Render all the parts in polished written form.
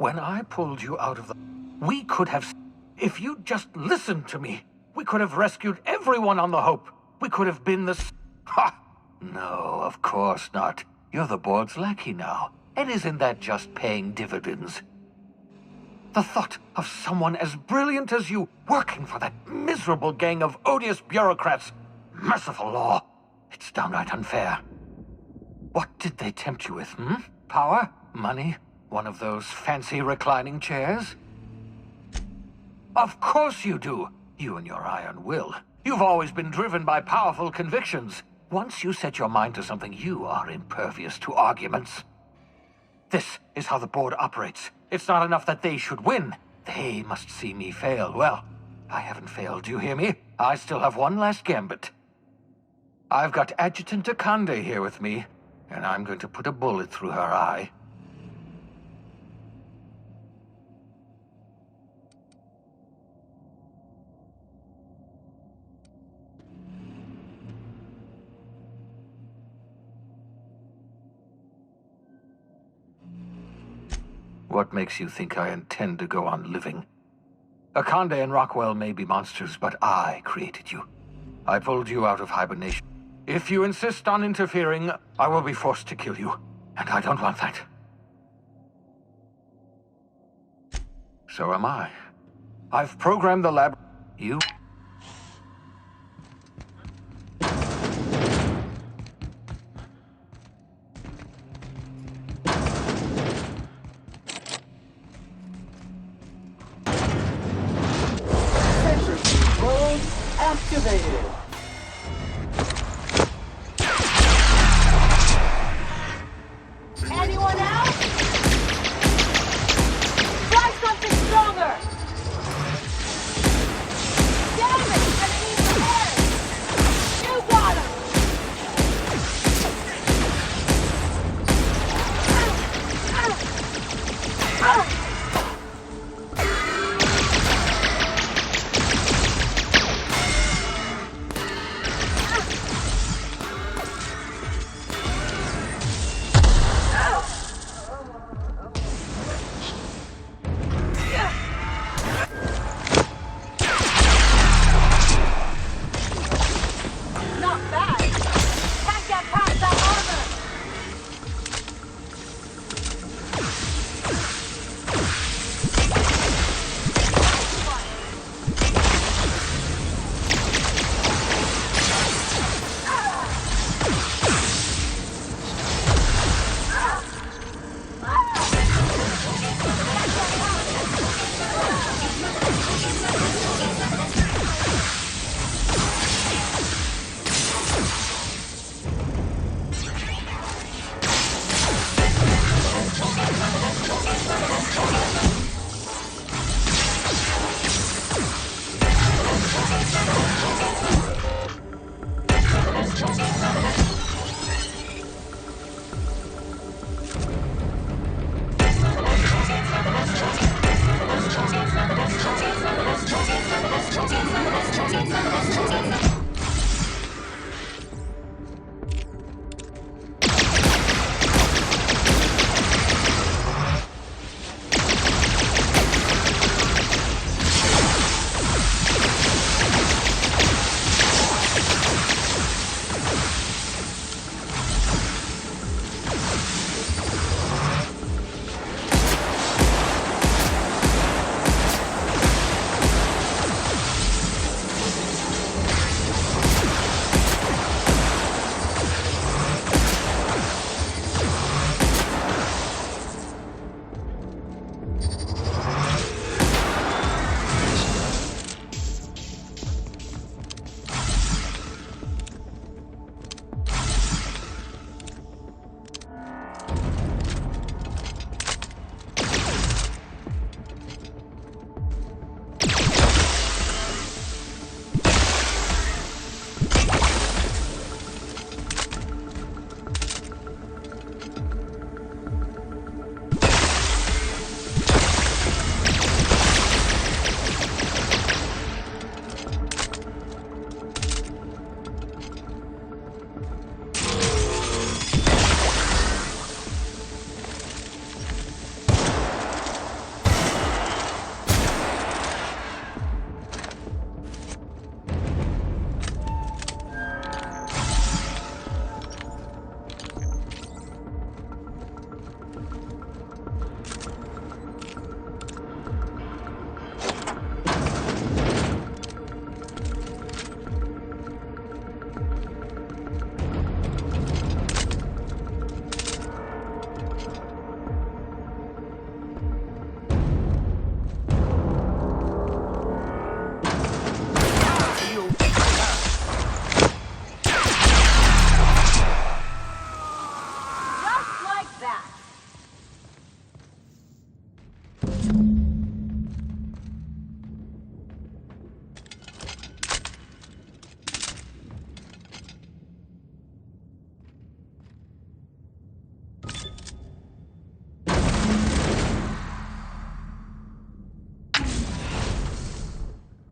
When I pulled you out of the... We could have... If you'd just listened to me, we could have rescued everyone on the Hope. We could have been the... Ha! No, of course not. You're the board's lackey now. And isn't that just paying dividends? The thought of someone as brilliant as you working for that miserable gang of odious bureaucrats. Merciful law. It's downright unfair. What did they tempt you with, Power? Money? One of those fancy reclining chairs? Of course you do. You and your iron will. You've always been driven by powerful convictions. Once you set your mind to something, you are impervious to arguments. This is how the board operates. It's not enough that they should win. They must see me fail. Well, I haven't failed, do you hear me? I still have one last gambit. I've got Adjutant Akande here with me, and I'm going to put a bullet through her eye. What makes you think I intend to go on living? Akande and Rockwell may be monsters, but I created you. I pulled you out of hibernation. If you insist on interfering, I will be forced to kill you, and I don't want that. So am I. I've programmed the lab... You... Activated. Anyone else? Try something stronger! Damn it! Enemies ahead! You got him! Just like that.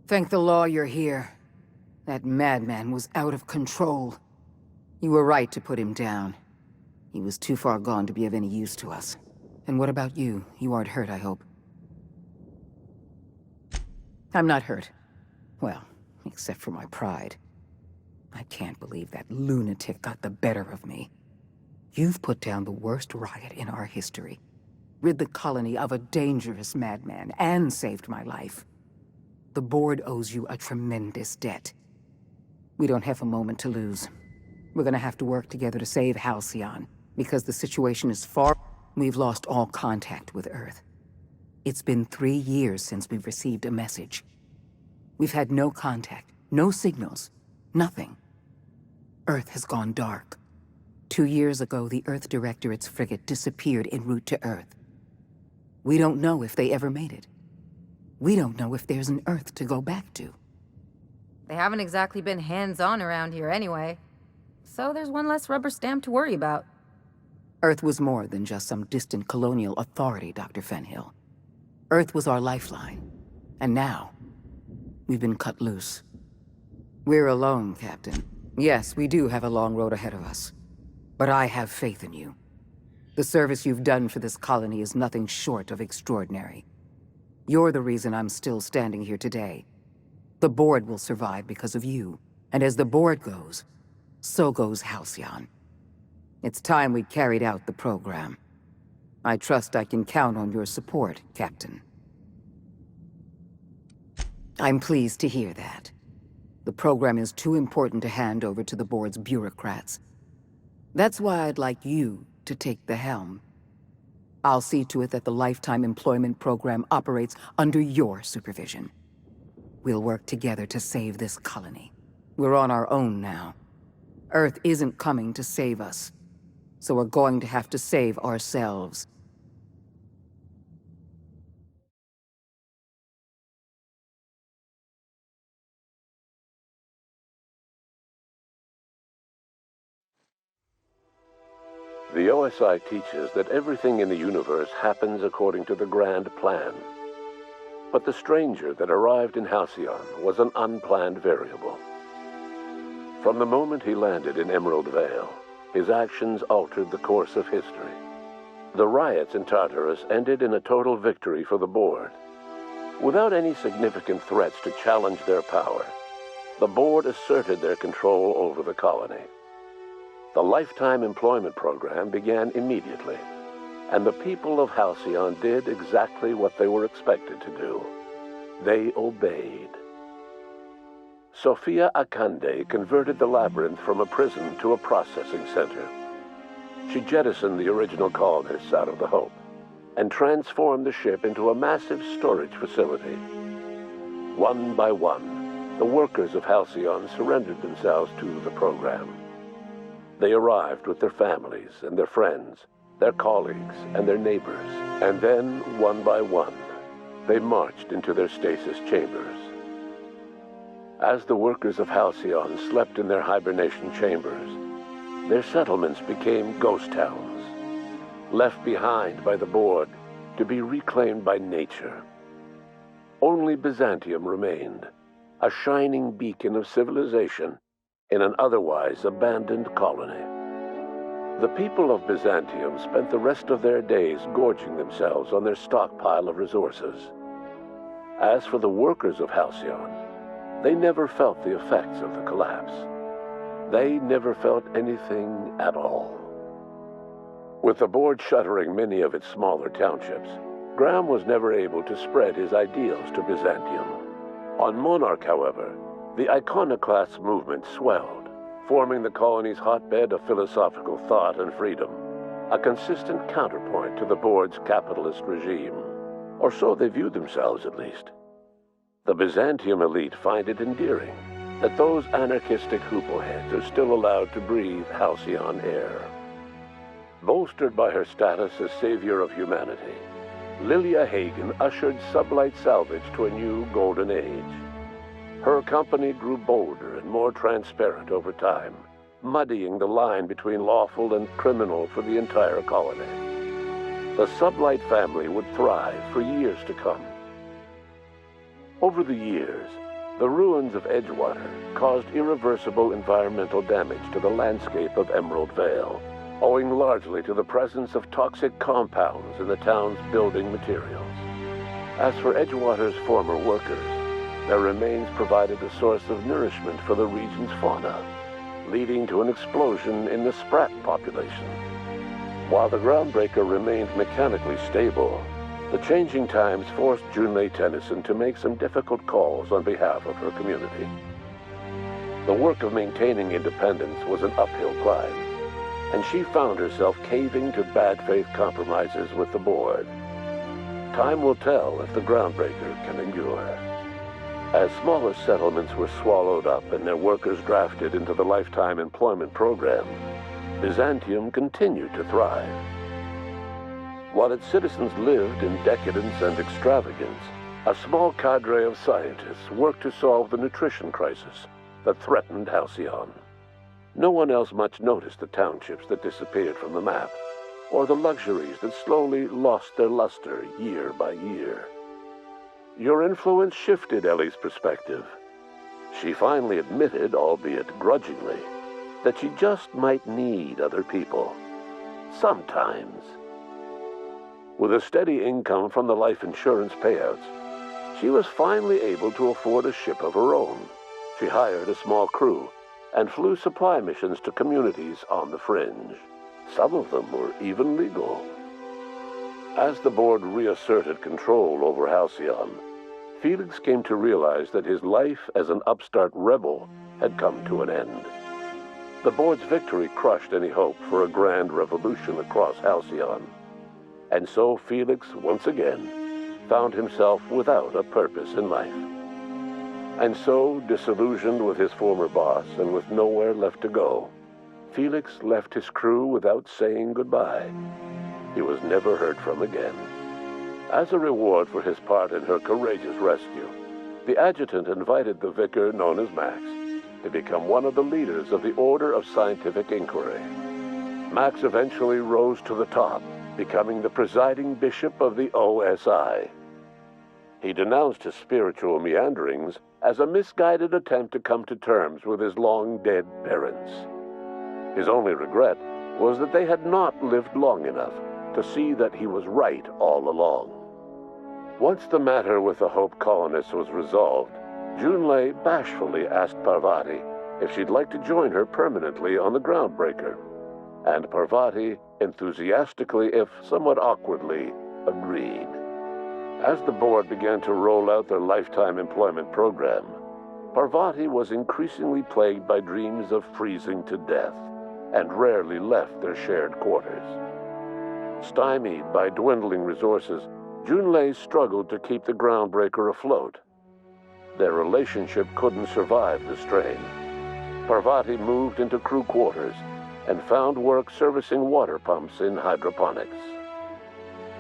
Thank the law you're here. That madman was out of control. You were right to put him down. He was too far gone to be of any use to us. And what about you? You aren't hurt, I hope. I'm not hurt. Well, except for my pride. I can't believe that lunatic got the better of me. You've put down the worst riot in our history, rid the colony of a dangerous madman, and saved my life. The board owes you a tremendous debt. We don't have a moment to lose. We're gonna have to work together to save Halcyon, because the situation is far... We've lost all contact with Earth. It's been 3 years since we've received a message. We've had no contact, no signals, nothing. Earth has gone dark. 2 years ago, the Earth Directorate's frigate disappeared en route to Earth. We don't know if they ever made it. We don't know if there's an Earth to go back to. They haven't exactly been hands-on around here anyway. So there's one less rubber stamp to worry about. Earth was more than just some distant colonial authority, Dr. Fenhill. Earth was our lifeline. And now, we've been cut loose. We're alone, Captain. Yes, we do have a long road ahead of us. But I have faith in you. The service you've done for this colony is nothing short of extraordinary. You're the reason I'm still standing here today. The board will survive because of you. And as the board goes, so goes Halcyon. It's time we carried out the program. I trust I can count on your support, Captain. I'm pleased to hear that. The program is too important to hand over to the board's bureaucrats. That's why I'd like you to take the helm. I'll see to it that the Lifetime Employment Program operates under your supervision. We'll work together to save this colony. We're on our own now. Earth isn't coming to save us, so we're going to have to save ourselves. The OSI teaches that everything in the universe happens according to the grand plan. But the stranger that arrived in Halcyon was an unplanned variable. From the moment he landed in Emerald Vale, his actions altered the course of history. The riots in Tartarus ended in a total victory for the board. Without any significant threats to challenge their power, the board asserted their control over the colony. The Lifetime Employment Program began immediately, and the people of Halcyon did exactly what they were expected to do. They obeyed. Sophia Akande converted the labyrinth from a prison to a processing center. She jettisoned the original colonists out of the Hope and transformed the ship into a massive storage facility. One by one, the workers of Halcyon surrendered themselves to the program. They arrived with their families and their friends, their colleagues and their neighbors, and then, one by one, they marched into their stasis chambers. As the workers of Halcyon slept in their hibernation chambers, their settlements became ghost towns, left behind by the board to be reclaimed by nature. Only Byzantium remained, a shining beacon of civilization in an otherwise abandoned colony. The people of Byzantium spent the rest of their days gorging themselves on their stockpile of resources. As for the workers of Halcyon, they never felt the effects of the collapse. They never felt anything at all. With the board shuttering many of its smaller townships, Graham was never able to spread his ideals to Byzantium. On Monarch, however, the iconoclast movement swelled, forming the colony's hotbed of philosophical thought and freedom, a consistent counterpoint to the board's capitalist regime. Or so they viewed themselves, at least. The Byzantium elite find it endearing that those anarchistic hoopleheads are still allowed to breathe halcyon air. Bolstered by her status as savior of humanity, Lilia Hagen ushered sublight salvage to a new golden age. Her company grew bolder and more transparent over time, muddying the line between lawful and criminal for the entire colony. The Sublight family would thrive for years to come. Over the years, the ruins of Edgewater caused irreversible environmental damage to the landscape of Emerald Vale, owing largely to the presence of toxic compounds in the town's building materials. As for Edgewater's former workers, their remains provided a source of nourishment for the region's fauna, leading to an explosion in the sprat population. While the Groundbreaker remained mechanically stable, the changing times forced Junlei Tennyson to make some difficult calls on behalf of her community. The work of maintaining independence was an uphill climb, and she found herself caving to bad faith compromises with the board. Time will tell if the Groundbreaker can endure. As smaller settlements were swallowed up and their workers drafted into the Lifetime Employment Program, Byzantium continued to thrive. While its citizens lived in decadence and extravagance, a small cadre of scientists worked to solve the nutrition crisis that threatened Halcyon. No one else much noticed the townships that disappeared from the map, or the luxuries that slowly lost their luster year by year. Your influence shifted Ellie's perspective. She finally admitted, albeit grudgingly, that she just might need other people. Sometimes. With a steady income from the life insurance payouts, she was finally able to afford a ship of her own. She hired a small crew and flew supply missions to communities on the fringe. Some of them were even legal. As the board reasserted control over Halcyon, Felix came to realize that his life as an upstart rebel had come to an end. The board's victory crushed any hope for a grand revolution across Halcyon. And so Felix, once again, found himself without a purpose in life. And so, disillusioned with his former boss and with nowhere left to go, Felix left his crew without saying goodbye. He was never heard from again. As a reward for his part in her courageous rescue, the adjutant invited the vicar known as Max to become one of the leaders of the Order of Scientific Inquiry. Max eventually rose to the top, becoming the presiding bishop of the OSI. He denounced his spiritual meanderings as a misguided attempt to come to terms with his long-dead parents. His only regret was that they had not lived long enough to see that he was right all along. Once the matter with the Hope colonists was resolved, Junlei bashfully asked Parvati if she'd like to join her permanently on the Groundbreaker, and Parvati enthusiastically, if somewhat awkwardly, agreed. As the board began to roll out their Lifetime Employment Program, Parvati was increasingly plagued by dreams of freezing to death, and rarely left their shared quarters. Stymied by dwindling resources, Junlei struggled to keep the Groundbreaker afloat. Their relationship couldn't survive the strain. Parvati moved into crew quarters and found work servicing water pumps in hydroponics.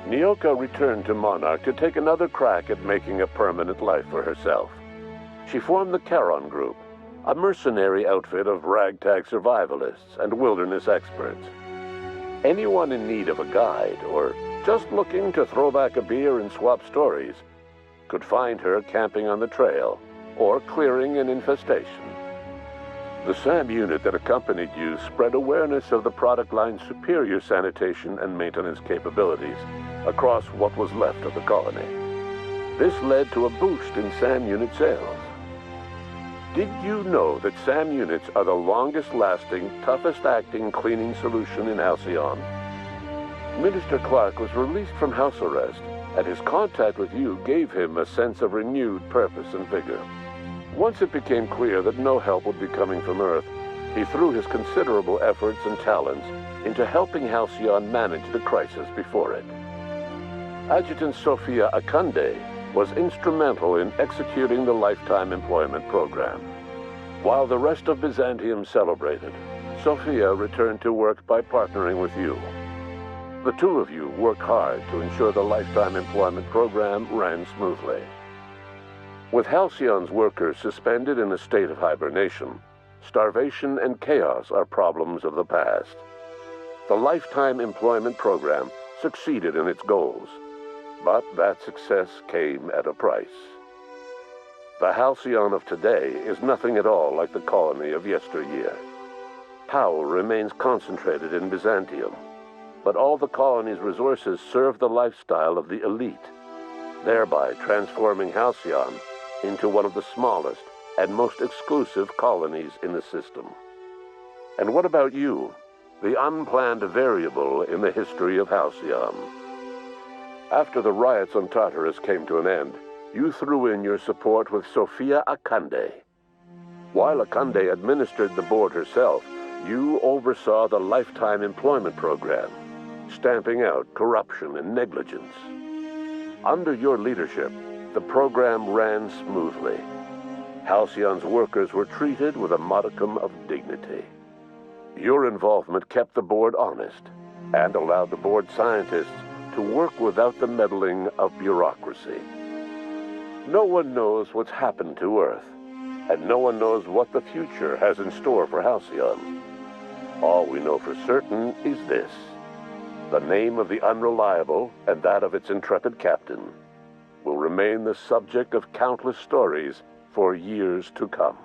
Nyoka returned to Monarch to take another crack at making a permanent life for herself. She formed the Charon Group, a mercenary outfit of ragtag survivalists and wilderness experts. Anyone in need of a guide or just looking to throw back a beer and swap stories could find her camping on the trail or clearing an infestation. The SAM unit that accompanied you spread awareness of the product line's superior sanitation and maintenance capabilities across what was left of the colony. This led to a boost in SAM unit sales. Did you know that SAM units are the longest-lasting, toughest-acting cleaning solution in Halcyon? Minister Clark was released from house arrest, and his contact with you gave him a sense of renewed purpose and vigor. Once it became clear that no help would be coming from Earth, he threw his considerable efforts and talents into helping Halcyon manage the crisis before it. Adjutant Sophia Akande was instrumental in executing the Lifetime Employment Program. While the rest of Byzantium celebrated, Sophia returned to work by partnering with you. The two of you worked hard to ensure the Lifetime Employment Program ran smoothly. With Halcyon's workers suspended in a state of hibernation, starvation and chaos are problems of the past. The Lifetime Employment Program succeeded in its goals, but that success came at a price. The Halcyon of today is nothing at all like the colony of yesteryear. Power remains concentrated in Byzantium, but all the colony's resources serve the lifestyle of the elite, thereby transforming Halcyon into one of the smallest and most exclusive colonies in the system. And what about you, the unplanned variable in the history of Halcyon? After the riots on Tartarus came to an end, you threw in your support with Sophia Akande. While Akande administered the board herself, you oversaw the Lifetime Employment Program, stamping out corruption and negligence. Under your leadership, the program ran smoothly. Halcyon's workers were treated with a modicum of dignity. Your involvement kept the board honest and allowed the board scientists to work without the meddling of bureaucracy. No one knows what's happened to Earth, and no one knows what the future has in store for Halcyon. All we know for certain is this: the name of the Unreliable and that of its intrepid captain will remain the subject of countless stories for years to come.